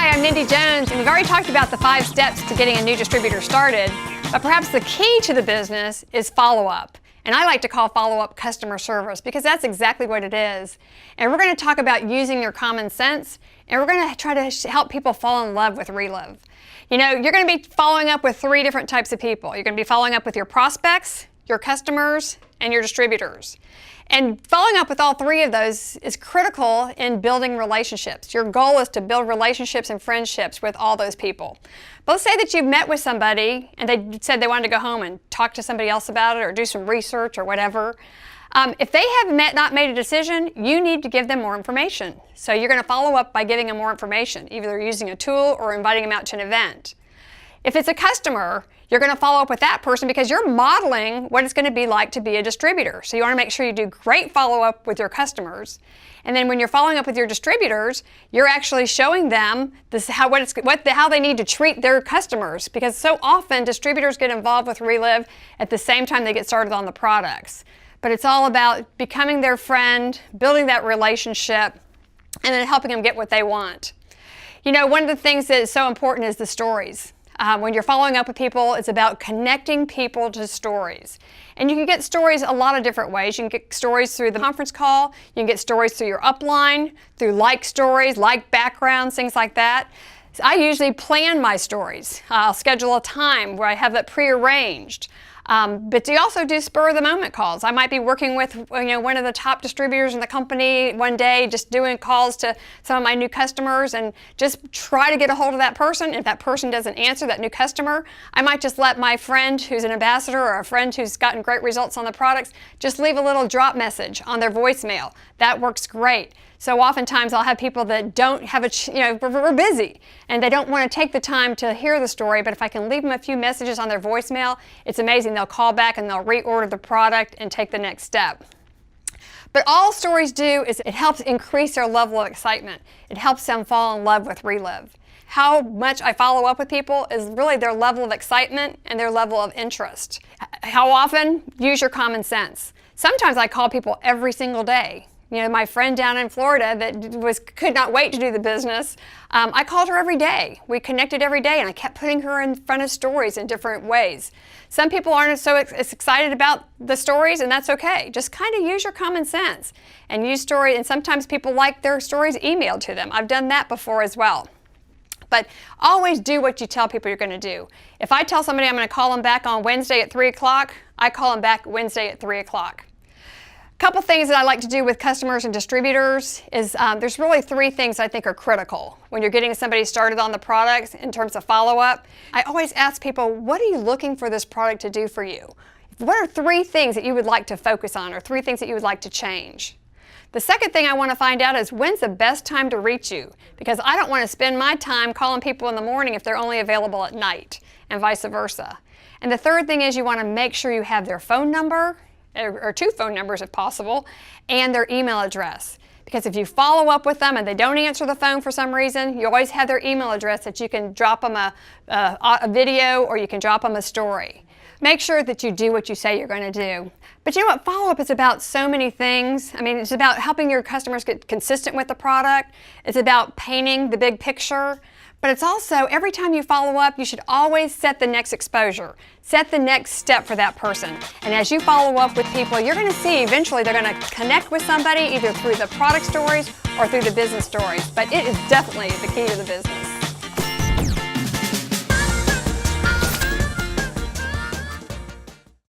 Hi, I'm Mindy Jones, and we've already talked about the 5 steps to getting a new distributor started, but perhaps the key to the business is follow-up. And I like to call follow-up customer service because that's exactly what it is. And we're going to talk about using your common sense, and we're going to try to help people fall in love with Reliv. You know, you're going to be following up with 3 different types of people. You're going to be following up with your prospects, your customers, and your distributors. And following up with all 3 of those is critical in building relationships. Your goal is to build relationships and friendships with all those people. But let's say that you've met with somebody and they said they wanted to go home and talk to somebody else about it or do some research or whatever. If they have not made a decision, you need to give them more information. So you're going to follow up by giving them more information, either using a tool or inviting them out to an event. If it's a customer, you're going to follow up with that person because you're modeling what it's going to be like to be a distributor. So you want to make sure you do great follow-up with your customers. And then when you're following up with your distributors, you're actually showing them how they need to treat their customers, because so often distributors get involved with Reliv at the same time they get started on the products. But it's all about becoming their friend, building that relationship, and then helping them get what they want. You know, one of the things that is so important is the stories. When you're following up with people, it's about connecting people to stories. And you can get stories a lot of different ways. You can get stories through the conference call. You can get stories through your upline, through like stories, like backgrounds, things like that. So I usually plan my stories. I'll schedule a time where I have that prearranged. But you also do spur-of-the-moment calls. I might be working with one of the top distributors in the company one day, just doing calls to some of my new customers and just try to get a hold of that person. If that person doesn't answer, that new customer, I might just let my friend who's an ambassador or a friend who's gotten great results on the products just leave a little drop message on their voicemail. That works great. So oftentimes I'll have people that don't have we're busy and they don't want to take the time to hear the story, but if I can leave them a few messages on their voicemail, it's amazing. They'll call back and they'll reorder the product and take the next step. But all stories do is it helps increase their level of excitement. It helps them fall in love with Reliv. How much I follow up with people is really their level of excitement and their level of interest. How often? Use your common sense. Sometimes I call people every single day. You know, my friend down in Florida that could not wait to do the business, I called her every day. We connected every day, and I kept putting her in front of stories in different ways. Some people aren't so excited about the stories, and that's okay. Just kind of use your common sense and use stories. And sometimes people like their stories emailed to them. I've done that before as well. But always do what you tell people you're going to do. If I tell somebody I'm going to call them back on Wednesday at 3 o'clock, I call them back Wednesday at 3 o'clock. A couple things that I like to do with customers and distributors is there's really 3 things I think are critical when you're getting somebody started on the products in terms of follow-up. I always ask people, what are you looking for this product to do for you? What are 3 things that you would like to focus on or 3 things that you would like to change? The second thing I want to find out is when's the best time to reach you, because I don't want to spend my time calling people in the morning if they're only available at night, and vice versa. And the third thing is you want to make sure you have their phone number, or 2 phone numbers if possible, and their email address. Because if you follow up with them and they don't answer the phone for some reason, you always have their email address that you can drop them a video or you can drop them a story. Make sure that you do what you say you're going to do. But you know what? Follow-up is about so many things. I mean, it's about helping your customers get consistent with the product. It's about painting the big picture. But it's also, every time you follow up, you should always set the next exposure. Set the next step for that person. And as you follow up with people, you're going to see eventually they're going to connect with somebody either through the product stories or through the business stories. But it is definitely the key to the business.